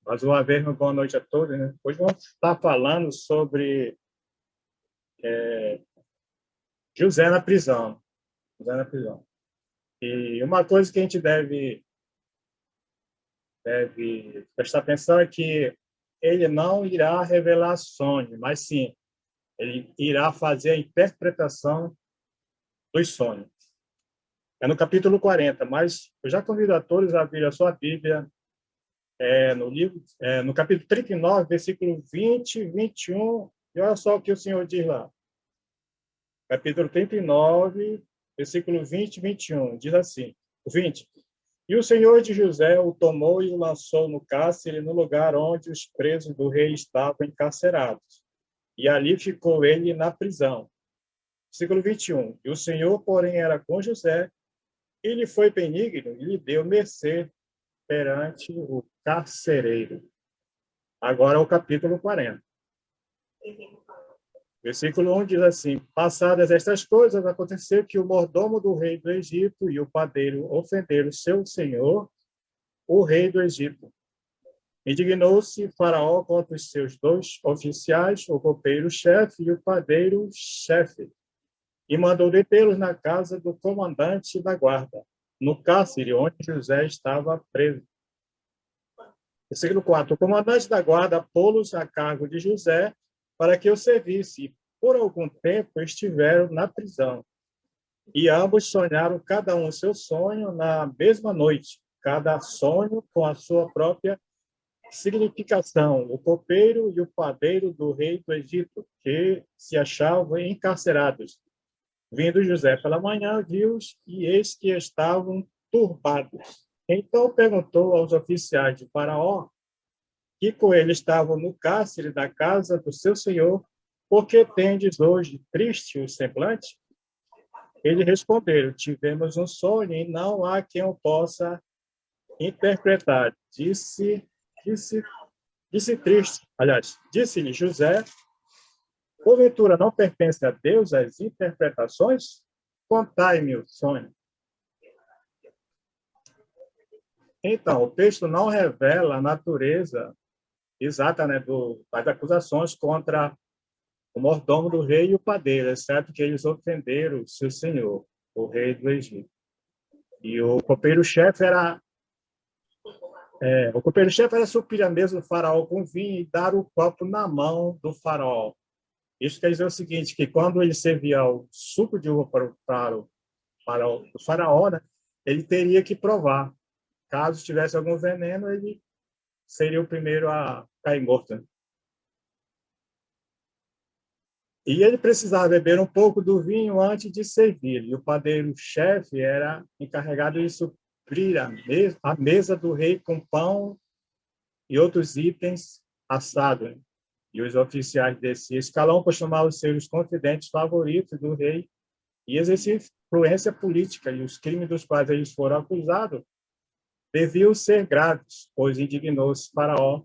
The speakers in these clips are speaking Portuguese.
Mais uma vez, uma boa noite a todos, né? Hoje vamos estar falando sobre José na prisão. José na prisão. E uma coisa que a gente deve prestar atenção é que ele não irá revelar sonhos, mas sim, ele irá fazer a interpretação dos sonhos. É no capítulo 40, mas eu já convido a todos a abrir a sua Bíblia no capítulo 39, versículo 20, 21, e olha só o que o Senhor diz lá. Capítulo 39, versículo 20 e 21, diz assim, 20. E o Senhor de José o tomou e o lançou no cárcere, no lugar onde os presos do rei estavam encarcerados. E ali ficou ele na prisão. Versículo 21. E o Senhor, porém, era com José, e lhe foi benigno, e lhe deu mercê perante o carcereiro. Agora o capítulo 40. Versículo 1 diz assim: passadas estas coisas, aconteceu que o mordomo do rei do Egito e o padeiro ofenderam seu senhor, o rei do Egito. Indignou-se Faraó contra os seus dois oficiais, o copeiro-chefe e o padeiro-chefe, e mandou detê-los na casa do comandante da guarda, no cárcere onde José estava preso. Versículo 4. O comandante da guarda pô-los a cargo de José para que o servisse, e por algum tempo estiveram na prisão. E ambos sonharam cada um seu sonho na mesma noite, cada sonho com a sua própria significação. O copeiro e o padeiro do rei do Egito, que se achavam encarcerados. Vindo José pela manhã, viu-os, e eis que estavam turbados. Então perguntou aos oficiais de Faraó, que com ele estavam no cárcere da casa do seu senhor, por que tendes hoje triste o semblante? Eles responderam, tivemos um sonho e não há quem o possa interpretar. Disse triste, aliás, disse-lhe José, porventura não pertence a Deus as interpretações? Contai-me o sonho. Então, o texto não revela a natureza exata, né, das acusações contra o mordomo do rei e o padeiro, exceto que eles ofenderam seu senhor, o rei do Egito. E o copeiro-chefe era suprir a mesa do faraó com vinho e dar o copo na mão do faraó. Isso quer dizer o seguinte, que quando ele servia o suco de uva para o faraó, né, ele teria que provar. Caso tivesse algum veneno, ele seria o primeiro a cair morto. E ele precisava beber um pouco do vinho antes de servir. E o padeiro-chefe era encarregado de suprir a mesa do rei com pão e outros itens assados. E os oficiais desse escalão costumavam ser os confidentes favoritos do rei e exerciam influência política. E os crimes dos quais eles foram acusados deviam ser graves, pois indignou-se Faraó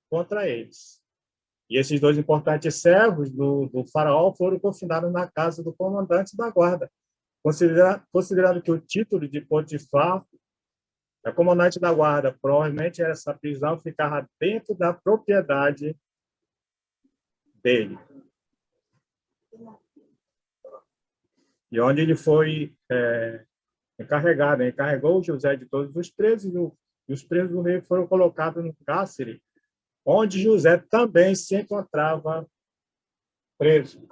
contra eles. E esses dois importantes servos do faraó foram confinados na casa do comandante da guarda, considerando que o título de Potifar, comandante da guarda, provavelmente essa prisão ficava dentro da propriedade dele. E onde ele foi encarregou José de todos os presos, e os presos do rei foram colocados no cárcere, onde José também se encontrava preso.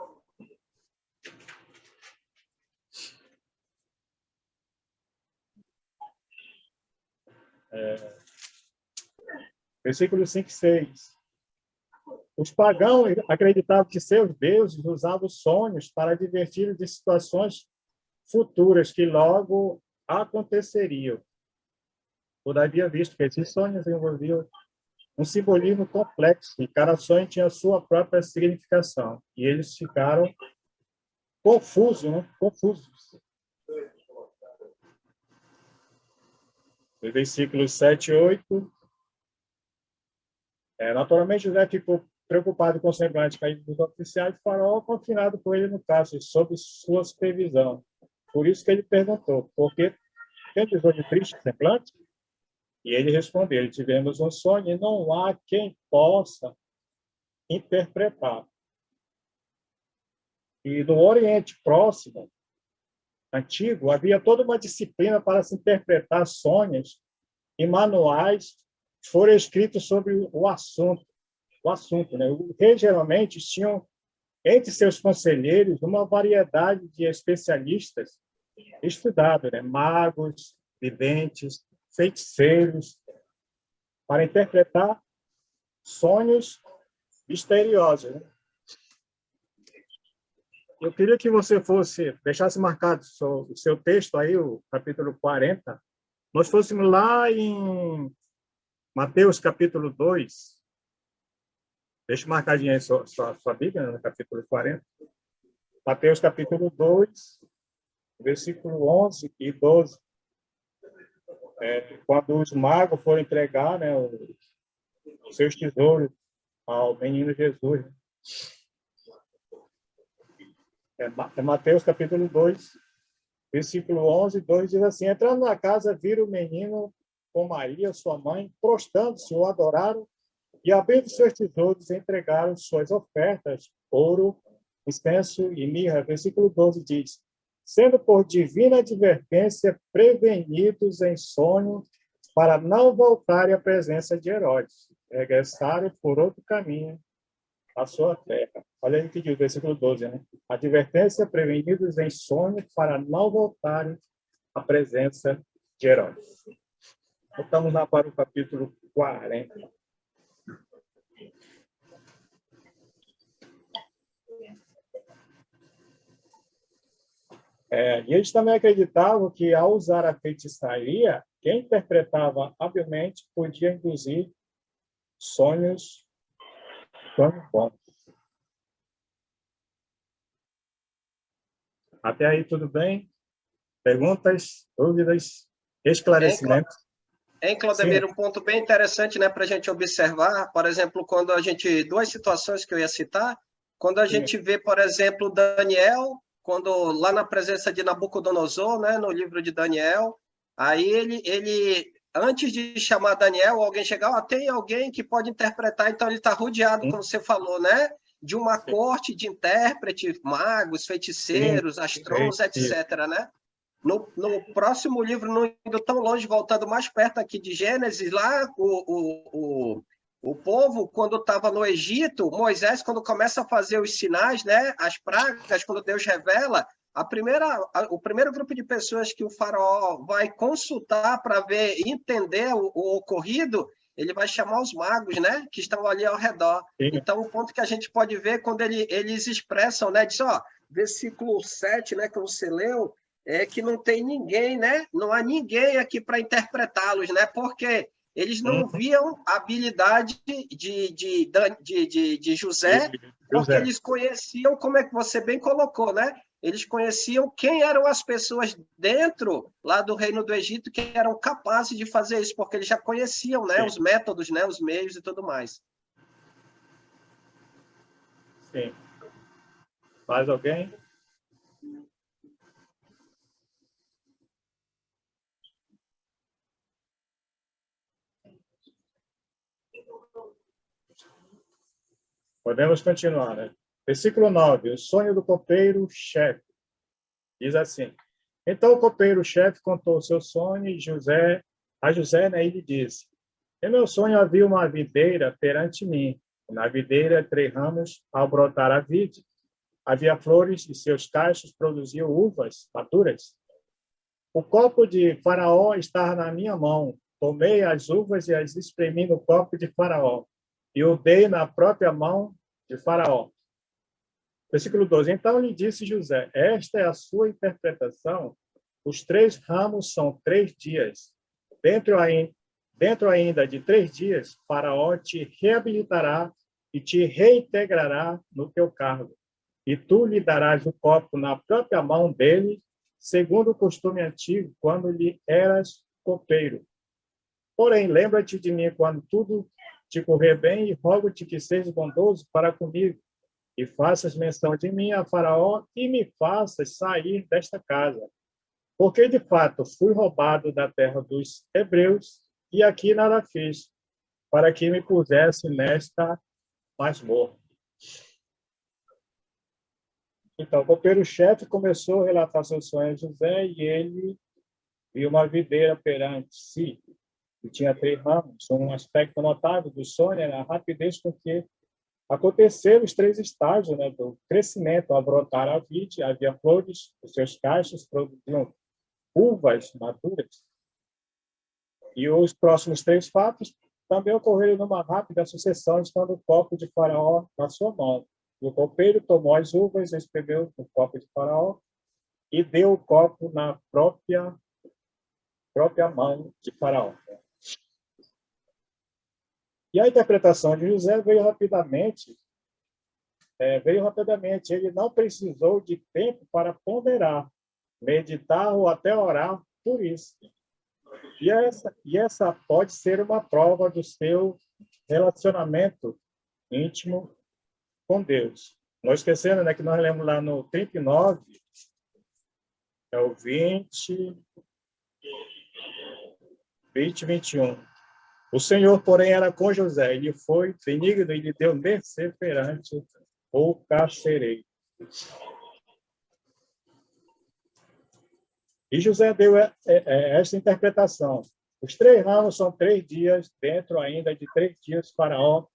Versículo 5 e 6. Os pagãos acreditavam que seus deuses usavam sonhos para advertir de situações futuras que logo aconteceriam. Todavia, visto que esses sonhos envolviam um simbolismo complexo e cada sonho tinha sua própria significação. E eles ficaram confusos, né? Confusos. No versículos 7 e 8, naturalmente José ficou preocupado com o semblante caído dos oficiais de Faraó, confinado com ele no cárcere, sob sua supervisão. Por isso que ele perguntou, por que tendes hoje triste semblante? E ele respondeu: tivemos um sonho e não há quem possa interpretar. E no Oriente Próximo, antigo, havia toda uma disciplina para se interpretar sonhos e manuais foram escritos sobre o assunto. Né? O rei geralmente tinha entre seus conselheiros uma variedade de especialistas estudados, né? Magos, videntes, feiticeiros, para interpretar sonhos misteriosos. Né? Eu queria que você deixasse marcado o seu texto aí, o capítulo 40. Nós fôssemos lá em Mateus, capítulo 2. Deixa marcadinho aí sua Bíblia, no capítulo 40. Mateus, capítulo 2, versículo 11 e 12. Quando os magos foram entregar, né, os seus tesouros ao menino Jesus. Mateus, capítulo 2, versículo 11 e 12, diz assim: entrando na casa, viram o menino com Maria, sua mãe, prostrando-se, o adoraram, e abrindo seus tesouros, entregaram suas ofertas, ouro, incenso e mirra. Versículo 12 diz: sendo por divina advertência prevenidos em sonho, para não voltarem à presença de Herodes, regressaram por outro caminho à sua terra. Olha aí o que diz o versículo 12, né? Advertência prevenidos em sonho, para não voltarem à presença de Herodes. Voltamos lá para o capítulo 40. E eles também acreditavam que, ao usar a feitiçaria, quem interpretava habilmente podia induzir sonhos bons. Até aí, tudo bem? Perguntas, dúvidas, esclarecimentos? Claudemir, um ponto bem interessante, né, para a gente observar, por exemplo, quando a gente, duas situações que eu ia citar, quando a gente vê, por exemplo, Daniel, quando lá na presença de Nabucodonosor, né, no livro de Daniel, aí ele antes de chamar Daniel, alguém chegar, tem alguém que pode interpretar, então ele está rodeado, como você falou, né, de uma corte de intérpretes, magos, feiticeiros, astrônomos, etc., né? No próximo livro, não indo tão longe, voltando mais perto aqui de Gênesis, lá o povo, quando estava no Egito, Moisés, quando começa a fazer os sinais, né, as pragas, quando Deus revela, o primeiro grupo de pessoas que o faraó vai consultar para ver, entender o ocorrido, ele vai chamar os magos, né, que estão ali ao redor. Então, o ponto que a gente pode ver, quando eles expressam, né, diz, versículo 7, né, que você leu, que não tem ninguém, né? Não há ninguém aqui para interpretá-los, né? Porque eles não viam a habilidade de José, porque eles conheciam, como é que você bem colocou, né? Eles conheciam quem eram as pessoas dentro lá do reino do Egito que eram capazes de fazer isso, porque eles já conheciam, né? Os métodos, né? Os meios e tudo mais. Sim. Mais alguém? Podemos continuar, né? Versículo 9. O sonho do copeiro-chefe. Diz assim: então o copeiro-chefe contou o seu sonho a José, né, e lhe disse: em meu sonho havia uma videira perante mim. Na videira, 3 ramos, ao brotar a vide, havia flores e seus cachos produziam uvas maduras. O copo de Faraó estava na minha mão. Tomei as uvas e as espremi no copo de Faraó e o dei na própria mão de Faraó. Versículo 12. Então lhe disse José: esta é a sua interpretação. Os 3 ramos são 3 dias. Dentro ainda de 3 dias, Faraó te reabilitará e te reintegrará no teu cargo. E tu lhe darás o copo na própria mão dele, segundo o costume antigo, quando lhe eras copeiro. Porém, lembra-te de mim quando tudo te correr bem, e rogo-te que sejas bondoso para comigo, e faças menção de mim a Faraó, e me faças sair desta casa. Porque, de fato, fui roubado da terra dos hebreus, e aqui nada fiz, para que me pusesse nesta masmorra. Então, o copeiro-chefe começou a relatar seus sonhos a José, e ele viu uma videira perante si, que tinha 3 ramos. Um aspecto notável do sonho era a rapidez com que aconteceram os 3 estágios, né, do crescimento. Ao brotar a vide, havia flores, os seus cachos produziam uvas maduras. E os próximos 3 fatos também ocorreram numa rápida sucessão, estando o copo de Faraó na sua mão. E o copeiro tomou as uvas, espremeu no copo de Faraó e deu o copo na própria mão de Faraó. E a interpretação de José veio rapidamente. Ele não precisou de tempo para ponderar, meditar ou até orar por isso. E essa pode ser uma prova do seu relacionamento íntimo com Deus. Não esquecendo, né, que nós lemos lá no 39, é o 20, 21. O Senhor, porém, era com José. Ele foi benigno e lhe deu mercê perante o carcereiro. E José deu esta interpretação. Os 3 ramos são 3 dias, dentro ainda de 3 dias, Faraó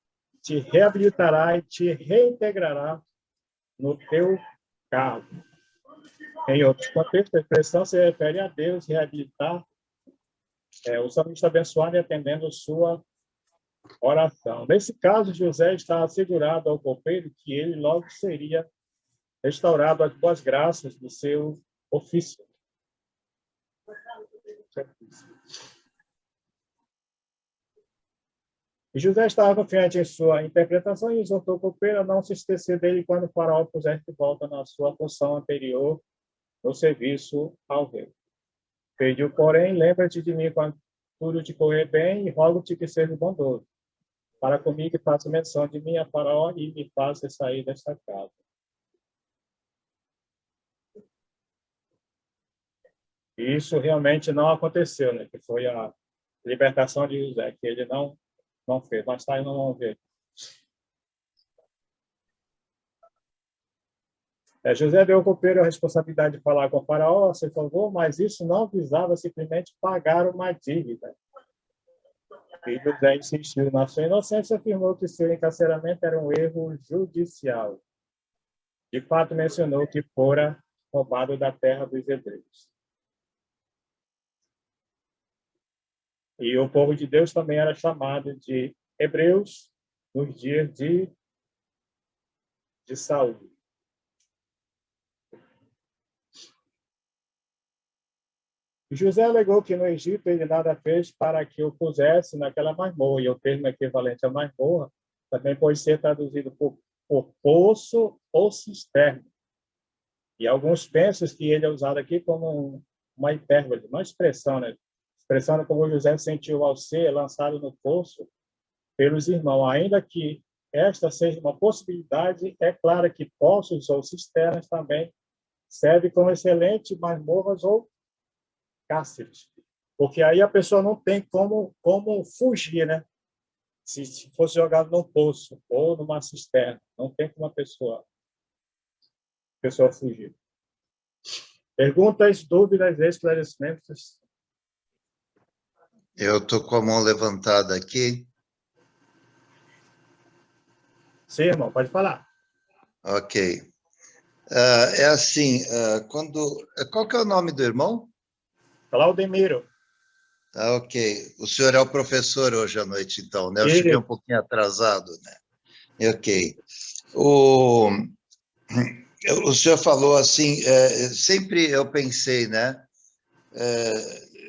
te reabilitará e te reintegrará no teu cargo. Em outros contextos, a expressão se refere a Deus reabilitar, o salmista abençoado e atendendo sua oração. Nesse caso, José está assegurado ao copeiro que ele logo seria restaurado às boas graças do seu ofício. E José estava confiante em sua interpretação e exortou o copeiro a não se esquecer dele quando o Faraó pusesse de volta na sua função anterior no serviço ao rei. Pediu, porém, lembra-te de mim quando tudo te correr bem e rogo-te que seja bondoso para comigo, e faça menção de mim a Faraó e me faça sair desta casa. E isso realmente não aconteceu, né? Que foi a libertação de José, que ele não fez. Mais tarde não vamos ver. José deu ao copeiro a responsabilidade de falar com o Faraó a seu favor, mas isso não visava simplesmente pagar uma dívida. E José insistiu na sua inocência e afirmou que seu encarceramento era um erro judicial. De fato, mencionou que fora roubado da terra dos hebreus. E o povo de Deus também era chamado de hebreus nos dias de Saul. José alegou que no Egito ele nada fez para que o pusesse naquela masmorra, e o termo equivalente a masmorra também pode ser traduzido por poço ou cisterna. E alguns pensam que ele é usado aqui como uma hipérbole, uma expressão, né? Expressando como José sentiu ao ser lançado no poço pelos irmãos. Ainda que esta seja uma possibilidade, é claro que poços ou cisternas também servem como excelentes masmorras ou cárceres, porque aí a pessoa não tem como fugir, né? Se fosse jogado num poço ou numa cisterna, não tem como a pessoa fugir. Perguntas, dúvidas, esclarecimentos? Eu estou com a mão levantada aqui. Sim, irmão, pode falar. Ok. É assim, qual que é o nome do irmão? Claudemiro. Ok. O senhor é o professor hoje à noite, então, né? Eu cheguei um pouquinho atrasado, né? Ok. O senhor falou assim, sempre eu pensei, né?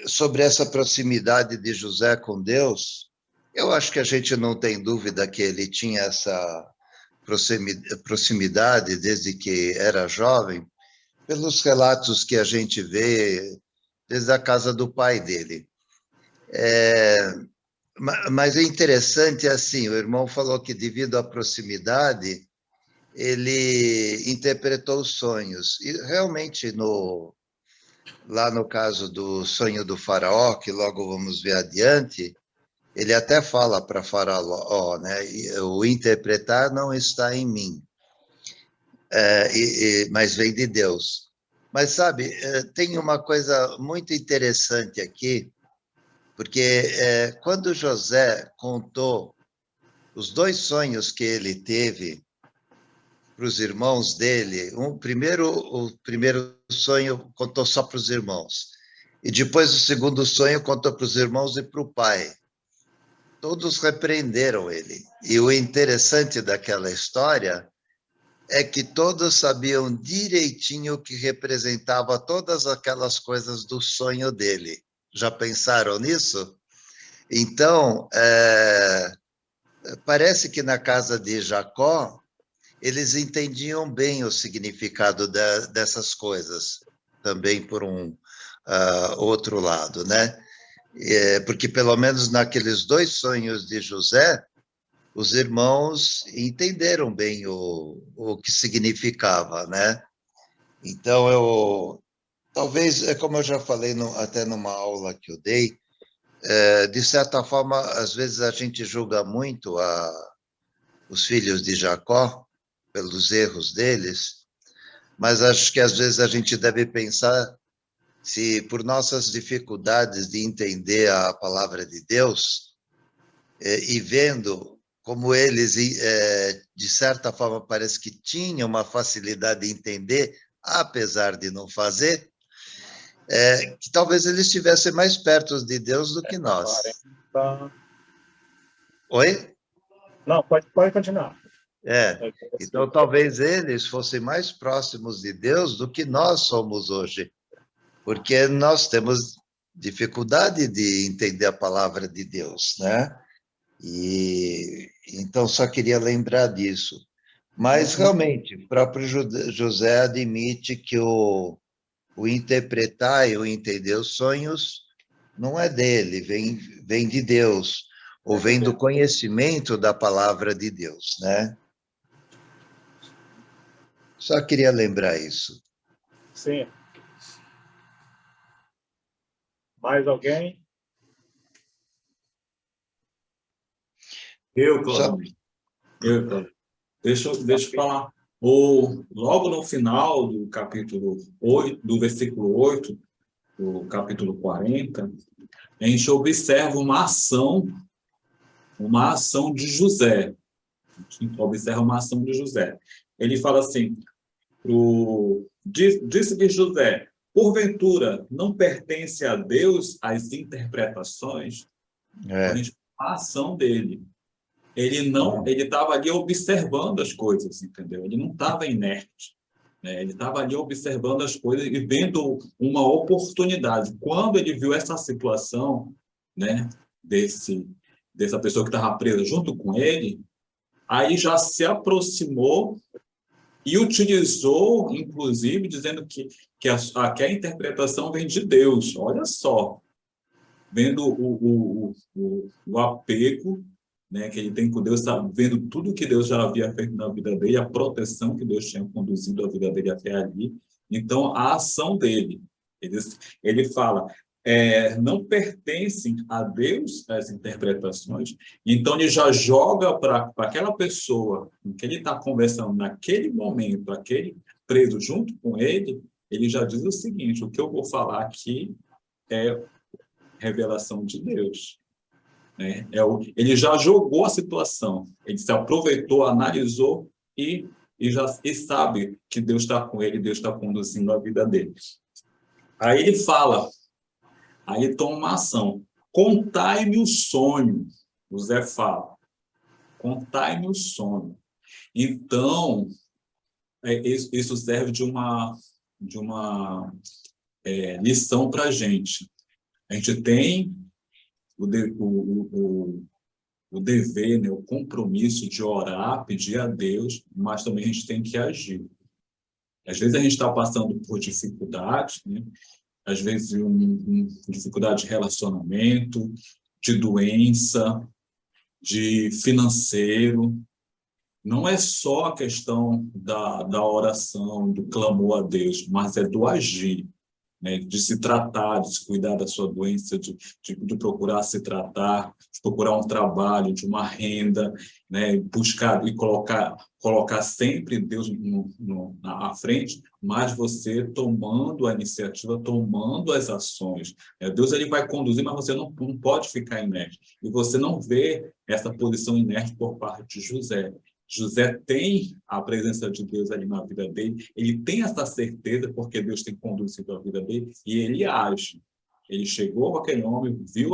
Sobre essa proximidade de José com Deus. Eu acho que a gente não tem dúvida que ele tinha essa proximidade desde que era jovem, pelos relatos que a gente vê desde a casa do pai dele. Mas é interessante, assim, o irmão falou que devido à proximidade, ele interpretou os sonhos. E realmente, lá no caso do sonho do faraó, que logo vamos ver adiante, ele até fala para Faraó, né? O interpretar não está em mim, mas vem de Deus. Mas, sabe, tem uma coisa muito interessante aqui, porque quando José contou os 2 sonhos que ele teve para os irmãos dele, o primeiro sonho contou só para os irmãos, e depois o segundo sonho contou para os irmãos e para o pai. Todos repreenderam ele. E o interessante daquela história é que todos sabiam direitinho o que representava todas aquelas coisas do sonho dele. Já pensaram nisso? Então, parece que na casa de Jacó, eles entendiam bem o significado dessas coisas, também por um outro lado, né? Porque pelo menos naqueles 2 sonhos de José, os irmãos entenderam bem o que significava, né? Então, talvez, como eu já falei até numa aula que eu dei, de certa forma, às vezes a gente julga muito os filhos de Jacó pelos erros deles, mas acho que às vezes a gente deve pensar se por nossas dificuldades de entender a palavra de Deus, e vendo como eles, de certa forma, parece que tinham uma facilidade de entender, apesar de não fazer, que talvez eles estivessem mais perto de Deus do que nós. 40. Oi? Não, pode continuar. Então talvez eles fossem mais próximos de Deus do que nós somos hoje, porque nós temos dificuldade de entender a palavra de Deus, né? E então só queria lembrar disso. Mas realmente, o próprio José admite que o interpretar e o entender os sonhos não é dele, vem de Deus, ou vem do conhecimento da palavra de Deus, né? Só queria lembrar isso. Sim. Mais alguém? Cláudio. Cláudio. Deixa eu falar. Logo no final do capítulo 8, do versículo 8, do capítulo 40, a gente observa uma ação de José. A gente observa uma ação de José. Ele fala assim, disse-lhe José, porventura não pertence a Deus as interpretações? A gente, a ação dele. Ele estava ali observando as coisas, entendeu? Ele não estava inerte, né? Ele estava ali observando as coisas e vendo uma oportunidade. Quando ele viu essa situação, né, dessa pessoa que estava presa junto com ele, aí já se aproximou e utilizou, inclusive, dizendo que a interpretação vem de Deus. Olha só, vendo o apego, né, que ele tem com Deus, tá vendo tudo que Deus já havia feito na vida dele, a proteção que Deus tinha conduzido a vida dele até ali. Então, a ação dele, ele fala, não pertencem a Deus as interpretações, então ele já joga para aquela pessoa com que ele está conversando naquele momento, aquele preso junto com ele já diz o seguinte, o que eu vou falar aqui é revelação de Deus. Né? Ele já jogou a situação, ele se aproveitou, analisou e sabe que Deus está com ele, Deus está conduzindo a vida dele. Aí ele fala, aí ele toma uma ação. Contai-me o sonho, o Zé fala. Contai-me o sonho. Então, isso serve de uma lição para a gente. A gente tem o dever, né, o compromisso de orar, pedir a Deus, mas também a gente tem que agir. Às vezes a gente está passando por dificuldades, né? Às vezes dificuldade de relacionamento, de doença, de financeiro. Não é só a questão da oração, do clamor a Deus, mas é do agir. né, de se tratar, de se cuidar da sua doença, de procurar se tratar, de procurar um trabalho, de uma renda, né, buscar e colocar sempre Deus à frente, mas você tomando a iniciativa, tomando as ações. Deus ele vai conduzir, mas você não pode ficar inerte. E você não vê essa posição inerte por parte de José. José tem a presença de Deus ali na vida dele, ele tem essa certeza porque Deus tem conduzido a vida dele e ele age. Ele chegou aquele homem, viu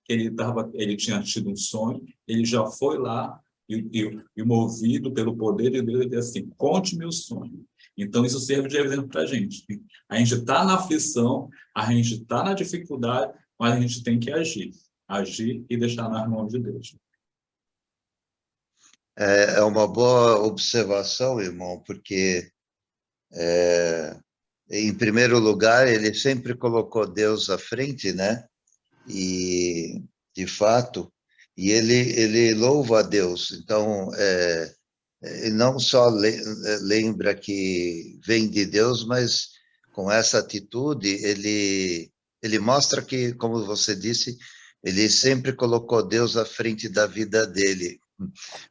que ele tinha tido um sonho, ele já foi lá e movido pelo poder de Deus, ele disse assim, conte-me o sonho. Então, isso serve de exemplo para a gente. A gente está na aflição, a gente está na dificuldade, mas a gente tem que agir e deixar nas mãos de Deus. É uma boa observação, irmão, porque, em primeiro lugar, ele sempre colocou Deus à frente, né? E, de fato, ele louva a Deus. Então, ele não só lembra que vem de Deus, mas com essa atitude, ele mostra que, como você disse, ele sempre colocou Deus à frente da vida dele.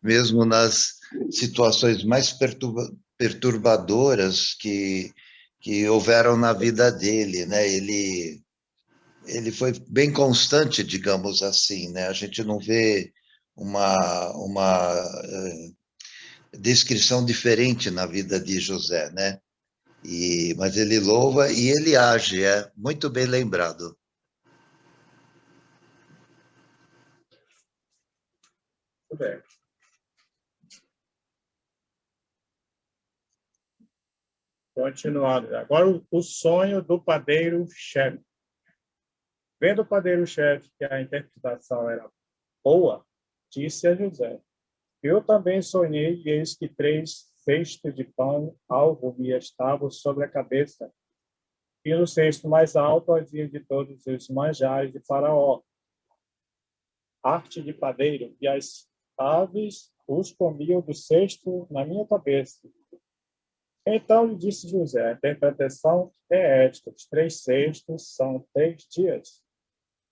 Mesmo nas situações mais perturbadoras que houveram na vida dele, né? Ele foi bem constante, digamos assim, né? A gente não vê uma descrição diferente na vida de José, né? Mas ele louva e ele age, muito bem lembrado. Muito bem. Continuando. Agora, o sonho do padeiro-chefe. Vendo o padeiro-chefe que a interpretação era boa, disse a José, eu também sonhei, e eis que 3 cestos de pão alvo me estavam sobre a cabeça, e no cesto mais alto havia de todos os manjares de Faraó, arte de padeiro, e as aves os comiam do cesto na minha cabeça. Então lhe disse José, a interpretação é esta, os 3 cestos são 3 dias,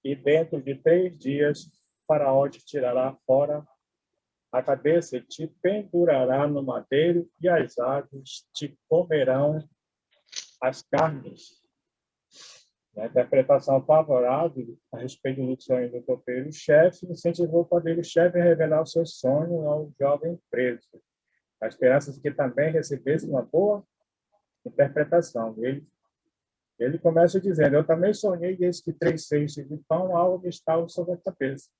e dentro de 3 dias Faraó te tirará fora a cabeça e te pendurará no madeiro, e as aves te comerão as carnes. A interpretação favorável a respeito do sonho do copeiro-chefe incentivou o padeiro-chefe a revelar o seu sonho ao jovem preso. A esperança de que também recebesse uma boa interpretação. Ele começa dizendo, eu também sonhei, e eis que 3 cestos de pão, algo estava sobre a cabeça.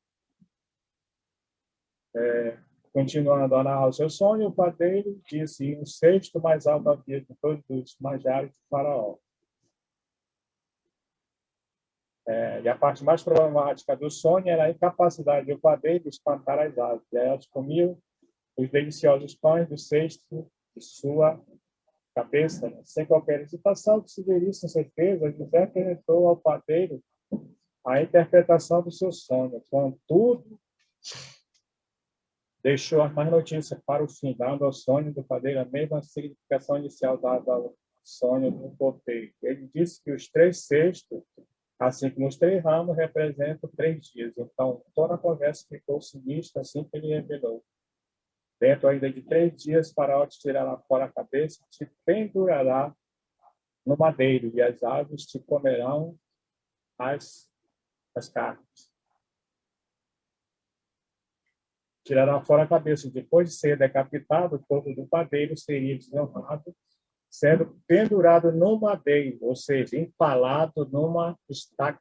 Continuando a narrar o seu sonho, o padeiro disse, um cesto mais alto havia de todos os manjares de Faraó. E a parte mais problemática do sonho era a incapacidade do padeiro de espantar as aves. Elas comiam os deliciosos pães do cesto de sua cabeça, sem qualquer hesitação, que se veria com certeza, José apresentou ao padeiro a interpretação do seu sonho. Contudo, deixou as más notícias para o fim, dando ao sonho do padeiro a mesma significação inicial dada ao sonho do copeiro. Ele disse que os 3 cestos, assim como os 3 ramos, representam 3 dias. Então, toda a conversa ficou sinistra assim que ele revelou. Dentro ainda de 3 dias, Faraó te tirará fora a cabeça, te pendurará no madeiro, e as aves te comerão as carnes. Tirará fora a cabeça. Depois de ser decapitado, o corpo do padeiro seria desonrado, sendo pendurado no madeiro, ou seja, empalado numa estaca.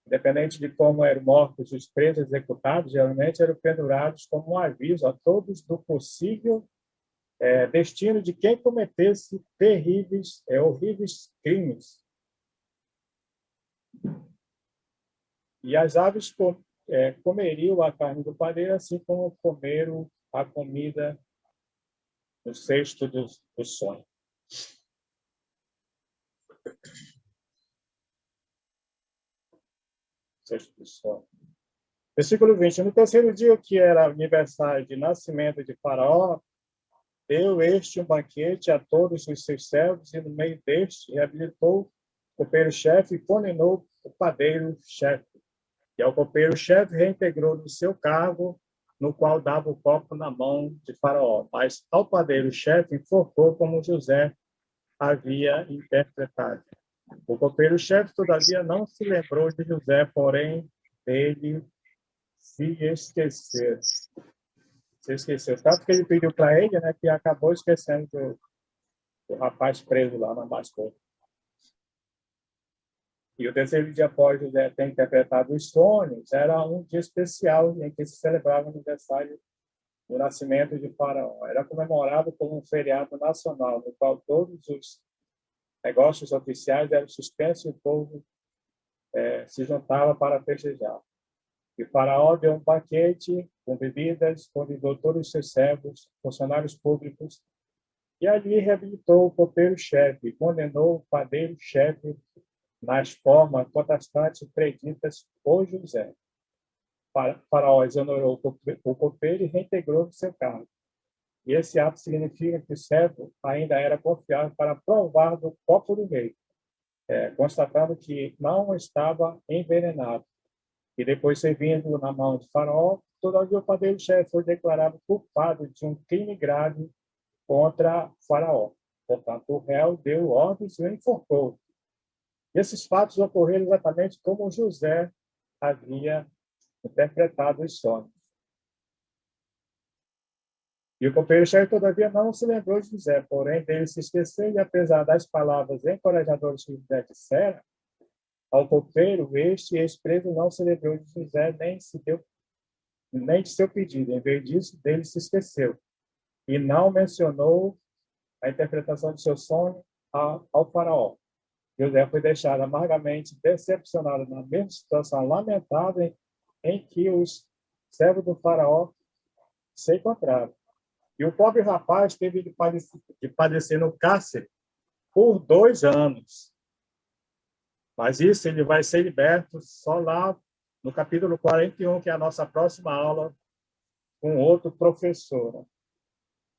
Independente de como eram mortos os presos executados, geralmente eram pendurados como um aviso a todos do possível destino de quem cometesse horríveis crimes. E as aves comeriam a carne do padeiro, assim como comeram a comida no cesto do sonho. Versículo 20. No terceiro dia, que era aniversário de nascimento de Faraó, deu este um banquete a todos os seus servos, e no meio deste reabilitou copeiro-chefe condenou o padeiro-chefe. E ao copeiro-chefe reintegrou no seu cargo, no qual dava o copo na mão de Faraó. Mas ao padeiro-chefe enforcou como José havia interpretado. O copeiro-chefe, todavia, não se lembrou de José, porém, ele se esqueceu. Tanto que ele pediu para ele, né, que acabou esquecendo do rapaz preso lá na mascote. E o terceiro dia após José ter interpretado os sonhos, era um dia especial em que se celebrava o aniversário do nascimento de Faraó. Era comemorado como um feriado nacional, no qual todos os negócios oficiais eram suspensos e o povo se juntava para festejar. E Faraó deu um banquete com bebidas, convidou todos os seus servos, funcionários públicos, e ali reabilitou o copeiro-chefe, condenou o padeiro-chefe nas formas protestantes preditas por José. Faraó exonerou o copeiro e reintegrou o seu cargo. E esse ato significa que o servo ainda era confiável para provar do copo do rei, constatando que não estava envenenado. E depois, servindo na mão de Faraó, todavia o padeiro-chefe foi declarado culpado de um crime grave contra Faraó. Portanto, o réu deu ordens e o enforcou. Esses fatos ocorreram exatamente como José havia interpretado os sonhos. E o copeiro-chefe, todavia, não se lembrou de José, porém dele se esqueceu, e apesar das palavras encorajadoras que José dissera ao copeiro, este ex-preso não se lembrou de José, nem de seu pedido. Em vez disso, dele se esqueceu, e não mencionou a interpretação de seu sonho ao faraó. José foi deixado amargamente decepcionado na mesma situação lamentável em que os servos do faraó se encontravam. E o pobre rapaz teve de padecer no cárcere por 2 anos. Mas isso ele vai ser liberto só lá no capítulo 41, que é a nossa próxima aula, com outro professor.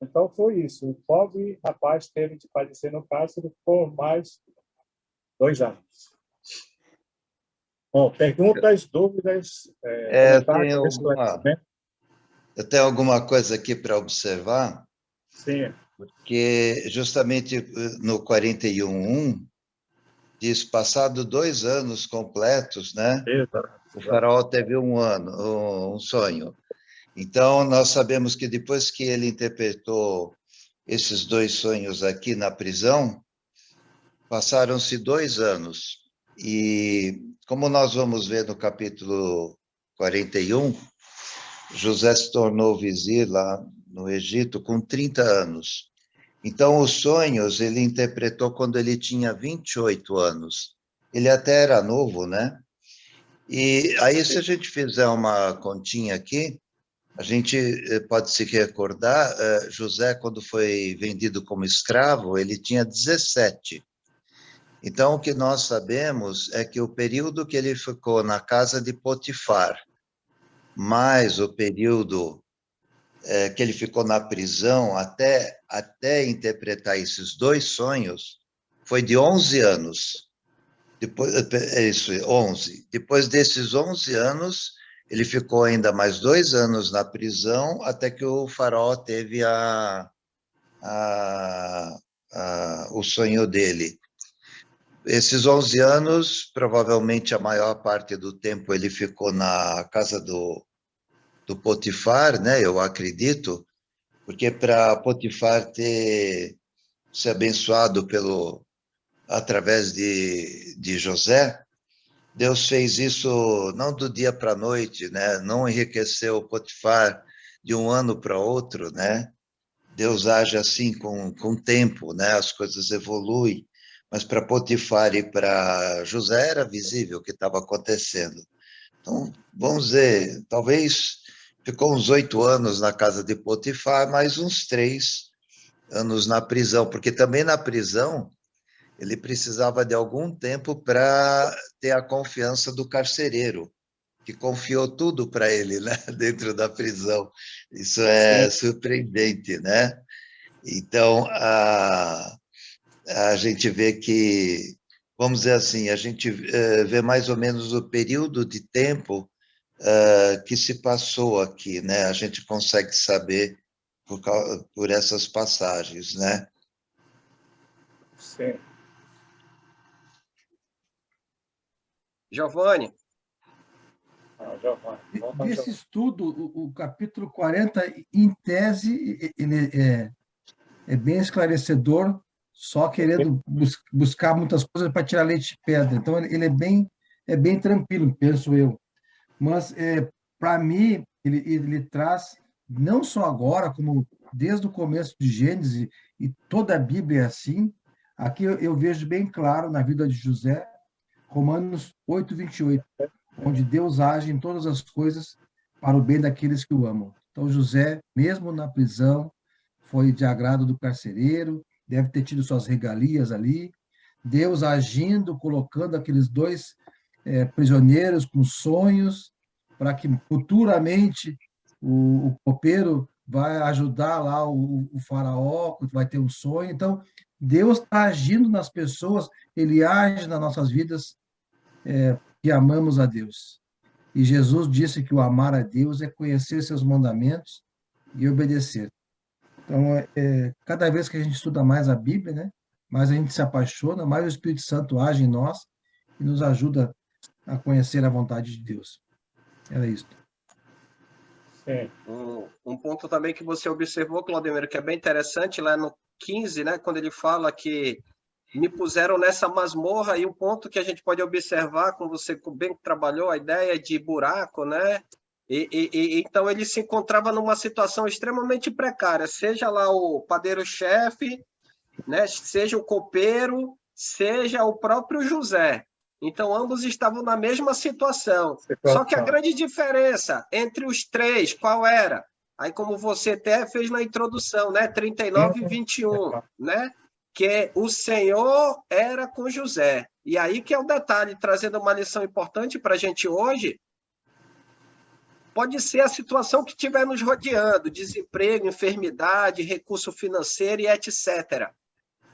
Então foi isso. O pobre rapaz teve de padecer no cárcere por mais 2 anos. Bom, perguntas, dúvidas, comentários, eu tenho alguma coisa aqui para observar. Sim. Porque justamente no 41:1 diz, passado 2 anos completos, né? Exato. O faraó teve um sonho. Então, nós sabemos que depois que ele interpretou esses 2 sonhos aqui na prisão, passaram-se 2 anos. E, como nós vamos ver no capítulo 41, José se tornou vizir lá no Egito com 30 anos. Então, os sonhos ele interpretou quando ele tinha 28 anos. Ele até era novo, né? E aí, se a gente fizer uma continha aqui, a gente pode se recordar, José, quando foi vendido como escravo, ele tinha 17. Então, o que nós sabemos é que o período que ele ficou na casa de Potifar, mais o período que ele ficou na prisão até interpretar esses 2 sonhos, foi de 11 anos. Depois, 11. Depois desses 11 anos, ele ficou ainda mais 2 anos na prisão, até que o faraó teve o sonho dele. Esses 11 anos, provavelmente a maior parte do tempo ele ficou na casa do Potifar, né? Eu acredito, porque para Potifar ter se abençoado através de José, Deus fez isso não do dia para a noite, né? Não enriqueceu Potifar de um ano para outro, né? Deus age assim com o tempo, né? As coisas evoluem, mas para Potifar e para José era visível o que estava acontecendo. Então, vamos dizer, talvez ficou uns 8 anos na casa de Potifar, mais uns 3 anos na prisão, porque também na prisão ele precisava de algum tempo para ter a confiança do carcereiro, que confiou tudo para ele, né, dentro da prisão. Isso é surpreendente, né? Então, a gente vê que vamos dizer assim, a gente vê mais ou menos o período de tempo que se passou aqui, né? A gente consegue saber por essas passagens, né? Sim. Giovanni. Giovanni. Desse estudo, o capítulo 40, em tese, ele é bem esclarecedor, só querendo buscar muitas coisas para tirar leite de pedra. Então, ele é bem tranquilo, penso eu. Mas, para mim, ele traz, não só agora, como desde o começo de Gênesis, e toda a Bíblia é assim. Aqui eu vejo bem claro na vida de José, Romanos 8:28, onde Deus age em todas as coisas para o bem daqueles que o amam. Então, José, mesmo na prisão, foi de agrado do carcereiro, deve ter tido suas regalias ali. Deus agindo, colocando aqueles dois prisioneiros com sonhos, para que futuramente o copeiro vai ajudar lá o faraó, que vai ter um sonho. Então, Deus está agindo nas pessoas, Ele age nas nossas vidas, que amamos a Deus. E Jesus disse que o amar a Deus é conhecer seus mandamentos e obedecer. Então, cada vez que a gente estuda mais a Bíblia, né, mais a gente se apaixona, mais o Espírito Santo age em nós e nos ajuda a conhecer a vontade de Deus. Era isso. Sim. Um ponto também que você observou, Claudemiro, que é bem interessante, lá no 15, né, quando ele fala que me puseram nessa masmorra, e um ponto que a gente pode observar, como você bem trabalhou, a ideia de buraco, né? Então ele se encontrava numa situação extremamente precária, seja lá o padeiro-chefe, né? Seja o copeiro, seja o próprio José. Então ambos estavam na mesma situação. Só que a grande diferença entre os três, qual era? Aí, como você até fez na introdução, né? 39 e 21, né? Que o Senhor era com José. E aí que é o detalhe, trazendo uma lição importante para a gente hoje. Pode ser a situação que estiver nos rodeando, desemprego, enfermidade, recurso financeiro e etc.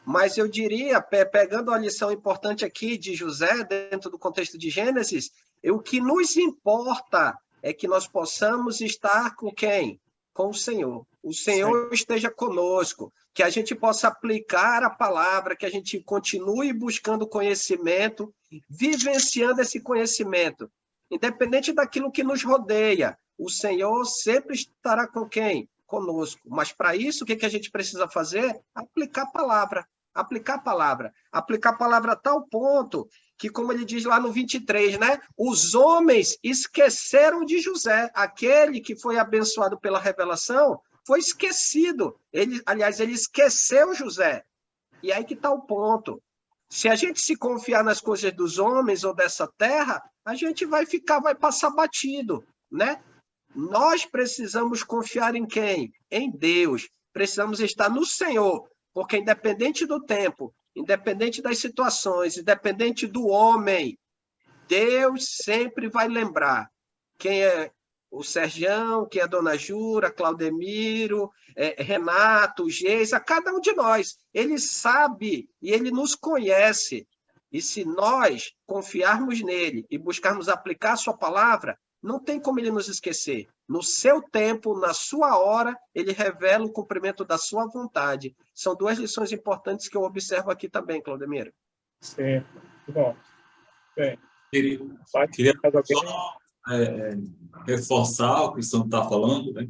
Mas eu diria, pegando a lição importante aqui de José, dentro do contexto de Gênesis, o que nos importa é que nós possamos estar com quem? Com o Senhor. O Senhor Sim. esteja conosco, que a gente possa aplicar a palavra, que a gente continue buscando conhecimento, vivenciando esse conhecimento. Independente daquilo que nos rodeia, o Senhor sempre estará com quem? Conosco. Mas para isso, o que a gente precisa fazer? Aplicar a palavra. Aplicar a palavra. Aplicar a palavra a tal ponto que, como ele diz lá no 23, né? Os homens esqueceram de José. Aquele que foi abençoado pela revelação foi esquecido. Ele esqueceu José. E aí que está o ponto. Se a gente se confiar nas coisas dos homens ou dessa terra, a gente vai passar batido, né? Nós precisamos confiar em quem? Em Deus. Precisamos estar no Senhor, porque independente do tempo, independente das situações, independente do homem, Deus sempre vai lembrar quem é o Sergião, quem é a Dona Jura, Claudemiro, Renato, Geisa, cada um de nós. Ele sabe e ele nos conhece. E se nós confiarmos nele e buscarmos aplicar a sua palavra, não tem como ele nos esquecer. No seu tempo, na sua hora, ele revela o cumprimento da sua vontade. São duas lições importantes que eu observo aqui também, Claudemiro. Sim, muito bom. Bem, queria só reforçar o que o Santo está falando, né?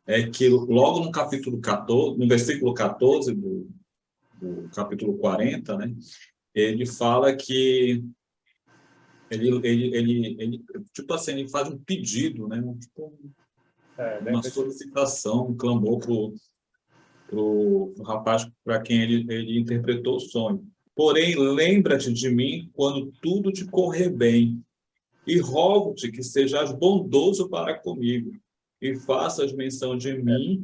É que logo no capítulo 14, no versículo 14 do capítulo 40, né? Ele fala que ele tipo assim, ele faz um pedido, né? Tipo, uma solicitação, um clamor pro rapaz para quem ele interpretou o sonho. Porém, lembra-te de mim quando tudo te correr bem, e rogo-te que sejas bondoso para comigo, e faças menção de mim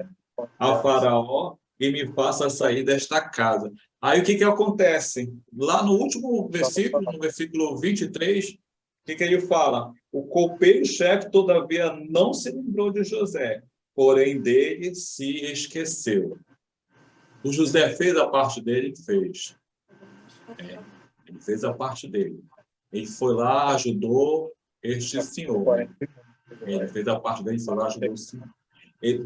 a Faraó, e me faça sair desta casa. Aí o que acontece? Lá no último versículo, no versículo 23, o que ele fala? O copeiro-chefe, todavia, não se lembrou de José, porém dele se esqueceu. O José fez a parte dele? Fez. Ele fez a parte dele. Ele foi lá, ajudou este senhor. Né? Ele fez a parte dele, foi lá, ajudou o senhor.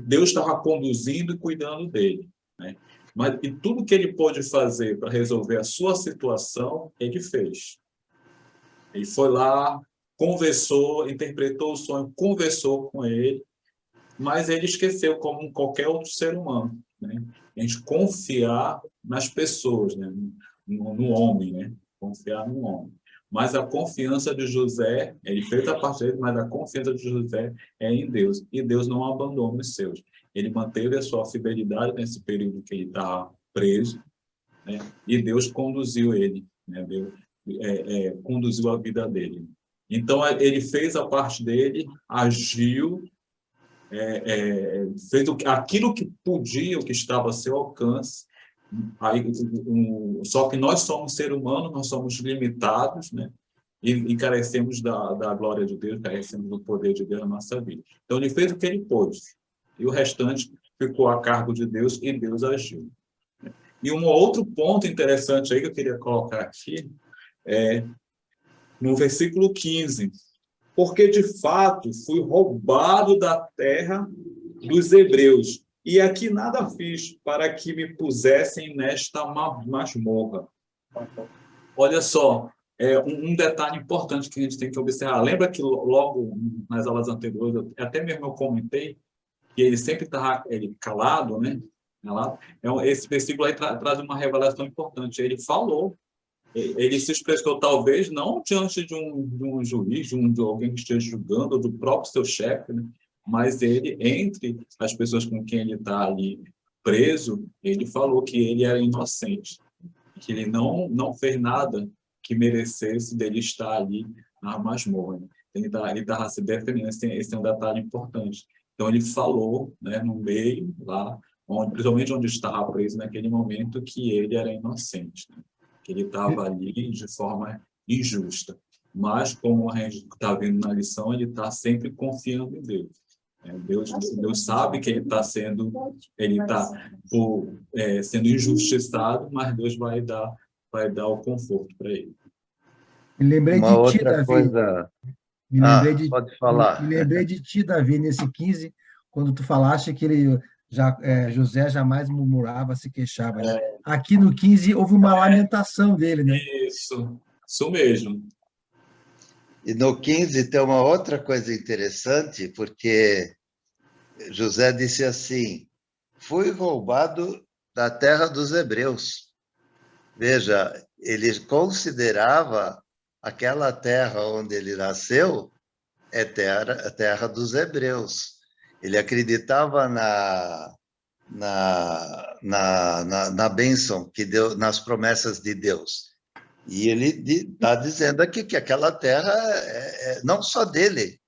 Deus estava conduzindo e cuidando dele. Né? Mas e tudo que ele pôde fazer para resolver a sua situação, ele fez. Ele foi lá, conversou, interpretou o sonho, conversou com ele, mas ele esqueceu, como qualquer outro ser humano, né? A gente confiar nas pessoas, né? No homem, né? Confiar no homem. Mas a confiança de José, ele fez a parte dele, mas a confiança de José é em Deus. E Deus não abandona os seus. Ele manteve a sua fidelidade nesse período que ele estava preso, né? E Deus conduziu ele, né? Deus, conduziu a vida dele. Então, ele fez a parte dele, agiu, fez aquilo que podia, o que estava a seu alcance. Aí, só que nós somos seres humanos, nós somos limitados, né? E carecemos da glória de Deus, carecemos do poder de Deus na nossa vida. Então, ele fez o que ele pôde. E o restante ficou a cargo de Deus, e Deus agiu. E um outro ponto interessante aí que eu queria colocar aqui é no versículo 15. Porque, de fato, fui roubado da terra dos hebreus, e aqui nada fiz para que me pusessem nesta masmorra. Olha só, um detalhe importante que a gente tem que observar. Lembra que logo nas aulas anteriores, até mesmo eu comentei, que ele sempre estava calado, né? Esse versículo aí traz uma revelação importante. Ele falou, ele se expressou talvez não diante de um juiz, de alguém que esteja julgando, ou do próprio seu chefe, né? Mas ele, entre as pessoas com quem ele está ali preso, ele falou que ele era inocente, que ele não fez nada que merecesse dele estar ali na masmorra. Né? Ele estava se defendendo, esse é um detalhe importante. Então, ele falou, né, no meio, lá, principalmente onde estava preso naquele momento, que ele era inocente, né? Que ele estava ali de forma injusta. Mas, como a gente está vendo na lição, ele está sempre confiando em Deus. Deus sabe que ele está sendo injustiçado, mas Deus vai dar o conforto para ele. Me lembrei Uma de ti, outra Davi. coisa. Pode falar. Me lembrei de ti, Davi, nesse 15, quando tu falaste que José jamais murmurava, se queixava. Né? Aqui no 15 houve uma lamentação dele, né? Isso mesmo. E no 15 tem uma outra coisa interessante, porque José disse assim: fui roubado da terra dos hebreus. Veja, ele considerava aquela terra onde ele nasceu a terra dos hebreus. Ele acreditava na bênção que deu, nas promessas de Deus. E ele está dizendo aqui que aquela terra não só dele,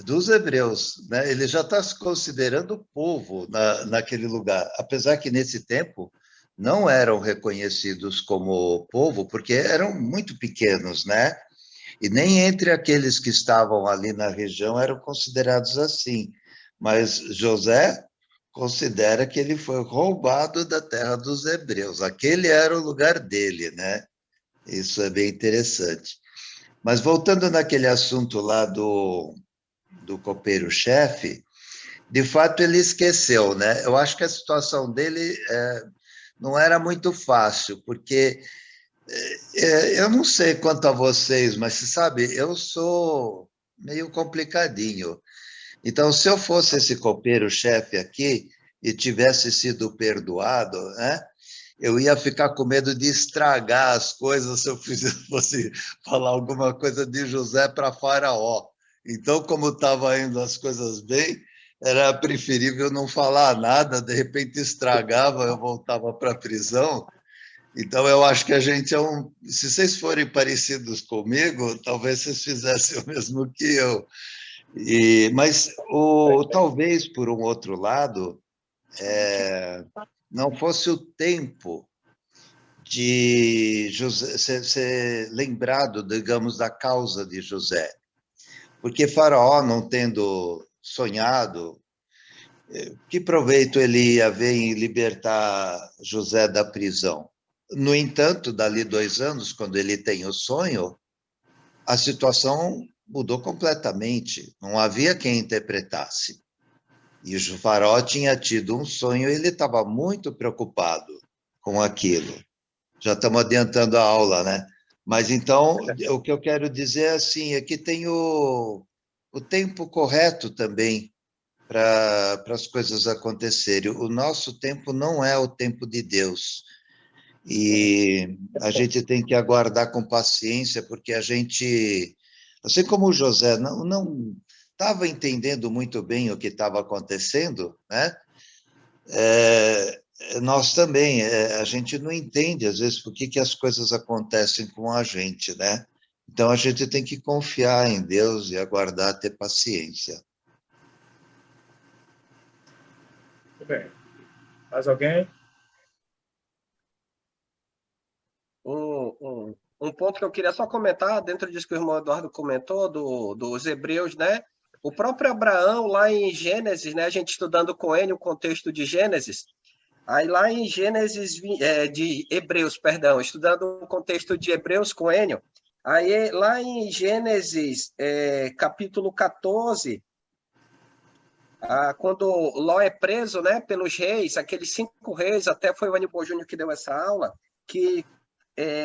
dos hebreus, né? Ele já está se considerando povo naquele lugar, apesar que nesse tempo não eram reconhecidos como povo, porque eram muito pequenos, né? E nem entre aqueles que estavam ali na região eram considerados assim. Mas José considera que ele foi roubado da terra dos hebreus. Aquele era o lugar dele, né? Isso é bem interessante. Mas voltando naquele assunto lá do copeiro-chefe, de fato ele esqueceu, né? Eu acho que a situação dele não era muito fácil, porque eu não sei quanto a vocês, mas você sabe, eu sou meio complicadinho. Então, se eu fosse esse copeiro-chefe aqui e tivesse sido perdoado, né? Eu ia ficar com medo de estragar as coisas se eu fosse falar alguma coisa de José para Faraó. Então, como estava indo as coisas bem, era preferível não falar nada, de repente estragava, eu voltava para a prisão. Então, eu acho que a gente se vocês forem parecidos comigo, talvez vocês fizessem o mesmo que eu. Mas, talvez, por um outro lado, não fosse o tempo de José ser lembrado, digamos, da causa de José. Porque Faraó, não tendo sonhado, que proveito ele ia ver em libertar José da prisão? No entanto, dali 2 anos, quando ele tem o sonho, a situação mudou completamente. Não havia quem interpretasse. E o faraó tinha tido um sonho e ele estava muito preocupado com aquilo. Já estamos adiantando a aula, né? Mas então, o que eu quero dizer assim, é que tem o tempo correto também para as coisas acontecerem. O nosso tempo não é o tempo de Deus. E a gente tem que aguardar com paciência, porque a gente, assim como o José não estava entendendo muito bem o que estava acontecendo, né? Nós também, a gente não entende, às vezes, por que as coisas acontecem com a gente, né? Então, a gente tem que confiar em Deus e aguardar, ter paciência. Muito bem. Mais alguém? Um ponto que eu queria só comentar, dentro disso que o irmão Eduardo comentou, dos hebreus, né? O próprio Abraão, lá em Gênesis, né? A gente estudando com ele o contexto de Gênesis, aí lá em Gênesis, de Hebreus, perdão, estudando o contexto de Hebreus com Enio, aí lá em Gênesis, capítulo 14, quando Ló é preso, né, pelos reis, aqueles 5 reis, até foi o Aníbal Júnior que deu essa aula, que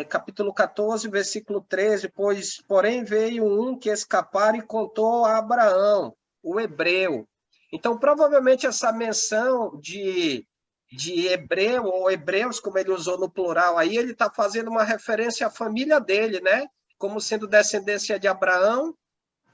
capítulo 14, versículo 13, pois, porém, veio um que escapara e contou a Abraão, o hebreu. Então, provavelmente, essa menção de hebreu, ou hebreus, como ele usou no plural aí, ele está fazendo uma referência à família dele, né? Como sendo descendência de Abraão,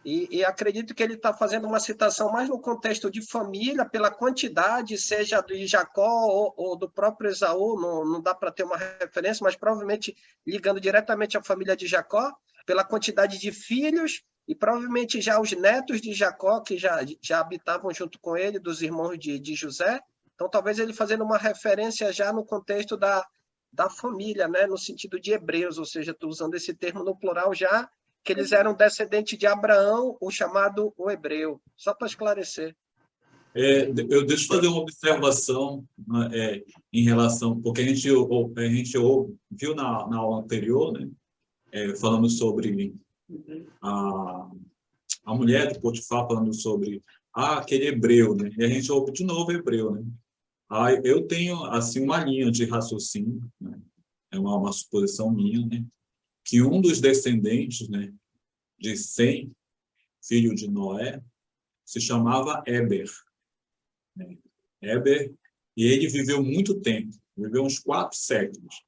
e acredito que ele está fazendo uma citação mais no contexto de família, pela quantidade, seja de Jacó ou do próprio Esaú, não dá para ter uma referência, mas provavelmente ligando diretamente à família de Jacó, pela quantidade de filhos, e provavelmente já os netos de Jacó, que já habitavam junto com ele, dos irmãos de José. Então, talvez ele fazendo uma referência já no contexto da família, né? No sentido de hebreus, ou seja, estou usando esse termo no plural já, que eles eram descendentes de Abraão, o chamado o hebreu. Só para esclarecer. Eu deixo fazer uma observação, né, em relação, porque a gente viu na aula anterior, né, falando sobre a mulher do Potifar, falando sobre aquele hebreu, né, e a gente ouve de novo hebreu, né. Eu tenho assim uma linha de raciocínio, né, é uma suposição minha, né, que um dos descendentes, né, de Sem, filho de Noé, se chamava Eber. Eber, e ele viveu muito tempo, viveu uns 4 séculos.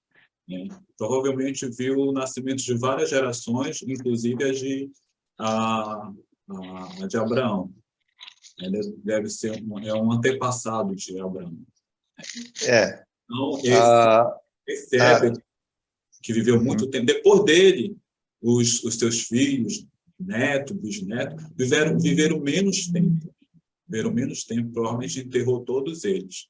Né? Provavelmente viu o nascimento de várias gerações, inclusive a de Abraão. Ele deve ser um antepassado de Abraão. Então, esse Eber, que viveu muito tempo, depois dele, os seus filhos, neto, bisneto, viveram menos tempo. Provavelmente enterrou todos eles.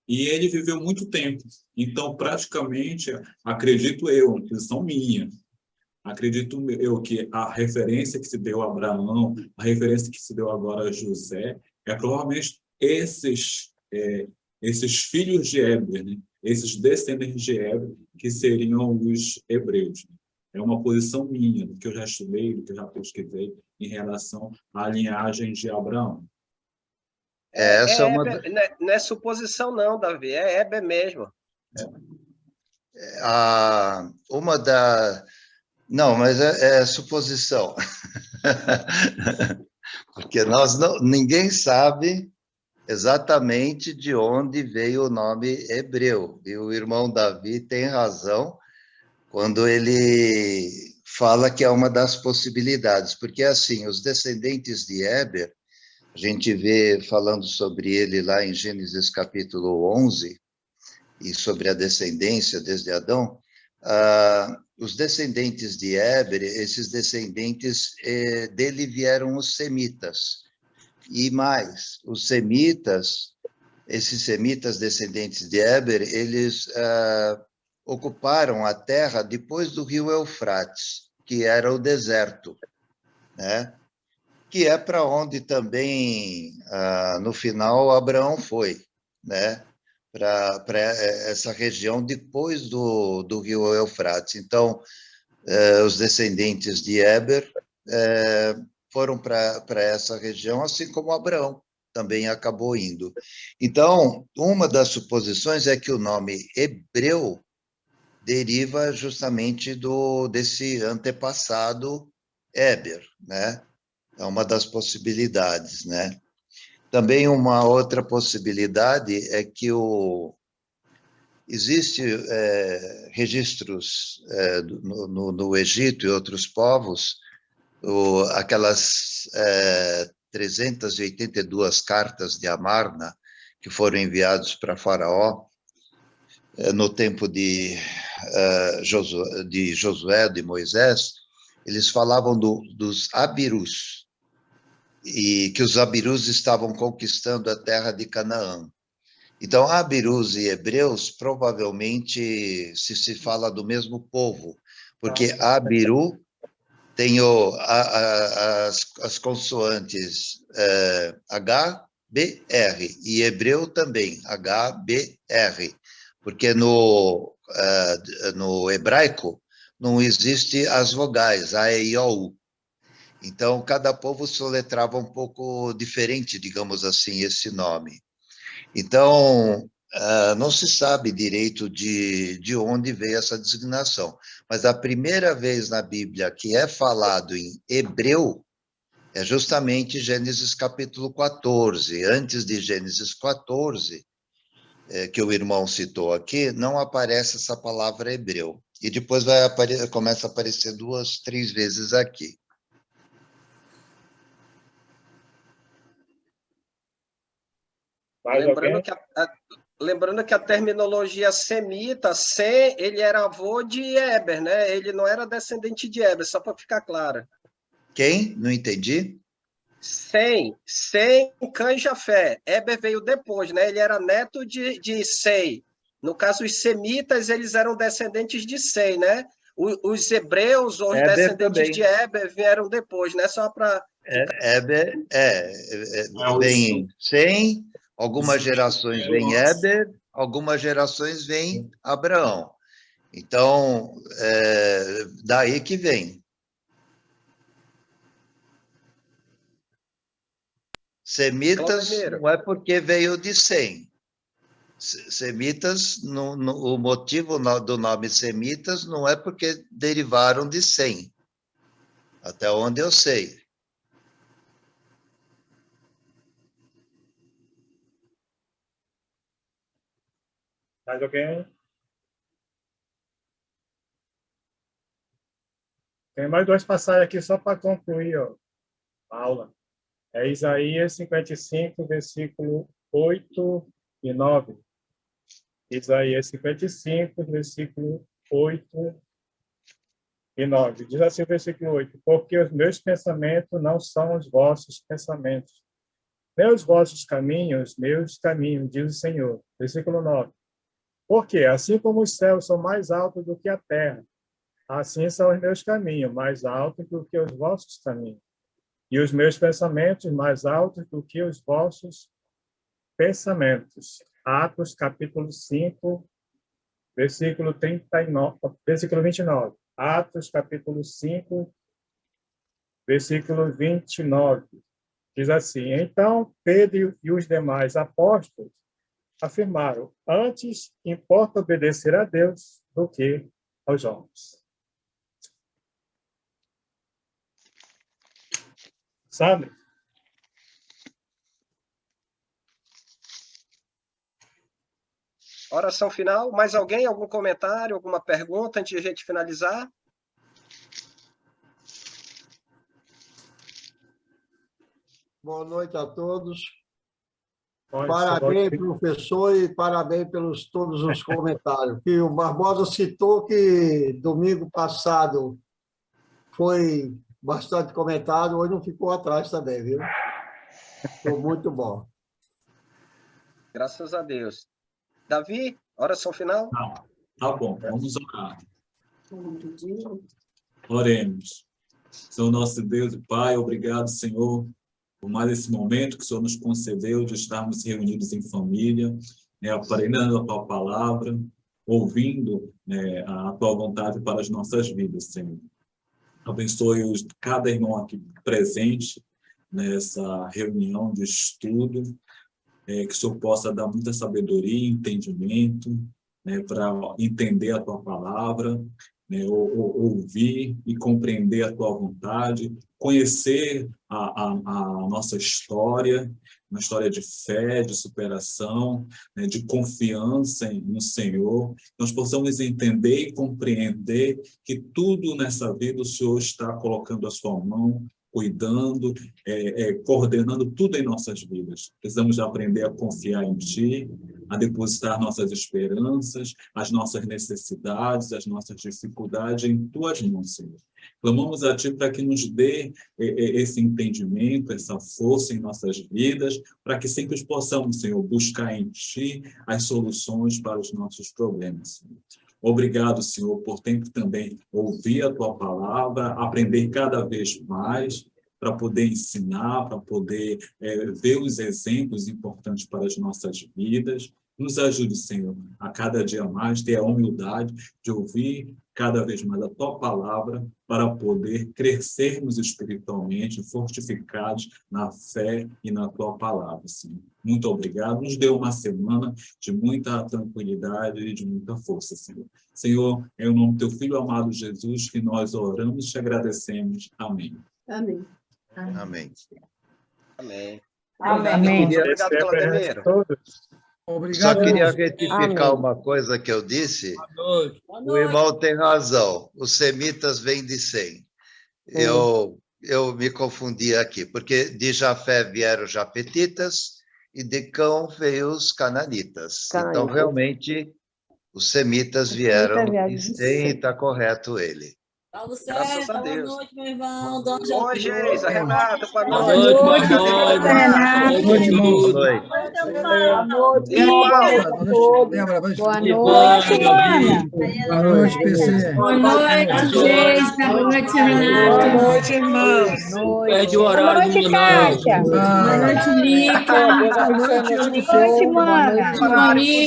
E ele viveu muito tempo. Então, praticamente, acredito eu, uma posição minha, acredito eu que a referência que se deu a Abraão, a referência que se deu agora a José, provavelmente esses filhos de Eber, né? Esses descendentes de Eber, que seriam os hebreus. É uma posição minha, do que eu já estudei, do que eu já pesquisei, em relação à linhagem de Abraão. Essa é uma... Não é suposição, não, Davi, é Heber mesmo. Uma da... Não, mas é suposição. Porque ninguém sabe exatamente de onde veio o nome hebreu. E o irmão Davi tem razão quando ele fala que é uma das possibilidades, porque assim, os descendentes de Eber, a gente vê falando sobre ele lá em Gênesis capítulo 11, e sobre a descendência desde Adão, os descendentes de Eber, esses descendentes dele vieram os semitas. E mais, os semitas, esses semitas descendentes de Eber, eles ocuparam a terra depois do rio Eufrates, que era o deserto, né? Que é para onde também, no final, Abraão foi, né? para essa região depois do rio Eufrates. Então, os descendentes de Éber foram para essa região, assim como Abraão também acabou indo. Então, uma das suposições é que o nome hebreu deriva justamente desse antepassado Éber, né? É uma das possibilidades, né? Também uma outra possibilidade é que existe registros no Egito e outros povos, aquelas 382 cartas de Amarna que foram enviadas para Faraó no tempo de Josué, de Moisés. Eles falavam dos abirus, e que os abirus estavam conquistando a terra de Canaã. Então, abirus e hebreus provavelmente se fala do mesmo povo, porque abiru tem as consoantes H, B, R, e hebreu também, H, B, R, porque no hebraico não existe as vogais, A, E, I, O, U. Então, cada povo soletrava um pouco diferente, digamos assim, esse nome. Então, não se sabe direito de onde veio essa designação, mas a primeira vez na Bíblia que é falado em hebreu é justamente Gênesis capítulo 14. Antes de Gênesis 14, que o irmão citou aqui, não aparece essa palavra hebreu. E depois começa a aparecer 2, 3 vezes aqui. Lembrando que a terminologia semita, Sem, ele era avô de Éber, né? Ele não era descendente de Éber, só para ficar claro. Quem? Não entendi. Sem, Cã e Jafé. Éber veio depois, né? Ele era neto de Sem. No caso, os semitas, eles eram descendentes de Sem, né? Os hebreus ou os descendentes também de Éber vieram depois, né? Só para... Éber vem Sem, algumas gerações vem Éber, algumas gerações vem Abraão. Então, daí que vem. Semitas não é porque veio de Sem. Semitas, o motivo do nome semitas não é porque derivaram de Sem, até onde eu sei. Mais alguém? Tem mais 2 passagens aqui só para concluir a aula. É Isaías 55, versículo 8 e 9. Isaías 55, versículo 8 e 9. Diz assim o versículo 8: porque os meus pensamentos não são os vossos pensamentos, nem os vossos caminhos, meus caminhos, diz o Senhor. Versículo 9. Porque assim como os céus são mais altos do que a terra, assim são os meus caminhos mais altos do que os vossos caminhos, e os meus pensamentos mais altos do que os vossos pensamentos. Atos, capítulo 5, versículo 29. Atos, capítulo 5, versículo 29. Diz assim: então Pedro e os demais apóstolos afirmaram: antes importa obedecer a Deus do que aos homens. Sabe? Oração final. Mais alguém? Algum comentário? Alguma pergunta antes de a gente finalizar? Boa noite a todos. Parabéns, professor, e parabéns pelos todos os comentários. Que o Barbosa citou que domingo passado foi bastante comentado, hoje não ficou atrás também, viu? Ficou muito bom. Graças a Deus. Davi, oração final? Não, tá bom, vamos orar. Oremos. Senhor nosso Deus e Pai, obrigado, Senhor, por mais esse momento que o Senhor nos concedeu de estarmos reunidos em família. né, aprendendo a Tua palavra, ouvindo, né, a Tua vontade para as nossas vidas, Senhor. Abençoe cada irmão aqui presente nessa reunião de estudo, que o Senhor possa dar muita sabedoria e entendimento, né, para entender a Tua palavra, né, ouvir e compreender a Tua vontade, conhecer a nossa história, uma história de fé, de superação, né, de confiança no Senhor. Nós possamos entender e compreender que tudo nessa vida o Senhor está colocando a sua mão, cuidando, coordenando tudo em nossas vidas. Precisamos aprender a confiar em Ti, a depositar nossas esperanças, as nossas necessidades, as nossas dificuldades em Tuas mãos, Senhor. Clamamos a Ti para que nos dê esse entendimento, essa força em nossas vidas, para que sempre possamos, Senhor, buscar em Ti as soluções para os nossos problemas, Senhor. Obrigado, Senhor, por sempre também ouvir a Tua palavra, aprender cada vez mais, para poder ensinar, para poder ver os exemplos importantes para as nossas vidas. Nos ajude, Senhor, a cada dia mais ter a humildade de ouvir cada vez mais a Tua palavra, para poder crescermos espiritualmente, fortificados na fé e na Tua palavra, Senhor. Muito obrigado. Nos dê uma semana de muita tranquilidade e de muita força, Senhor. Senhor, é o nome do Teu Filho amado Jesus que nós oramos e te agradecemos. Amém. Amém. Amém. Amém. Amém. Obrigado, Claudemiro. Obrigado. Só queria retificar uma coisa que eu disse. O irmão tem razão. Os semitas vêm de Sem. Eu me confundi aqui, porque de Jafé vieram os japetitas e de Cão veio os cananitas. Então, realmente, os semitas vieram de Sem e está correto ele. Paulo Graças César, a boa Deus. noite, meu irmão. Dona Oi, Jacqueline. Geisa, Renata, boa Boa noite. noite, Renato. Boa noite. Boa noite. Débora, vai Boa noite, Ana. Boa noite, PC. Boa noite, Geisa. Boa noite, Renato. Boa noite, irmãos. Pede o horário. Boa noite, Kátia. Boa noite, Lica. Boa noite, Mana. Boa noite,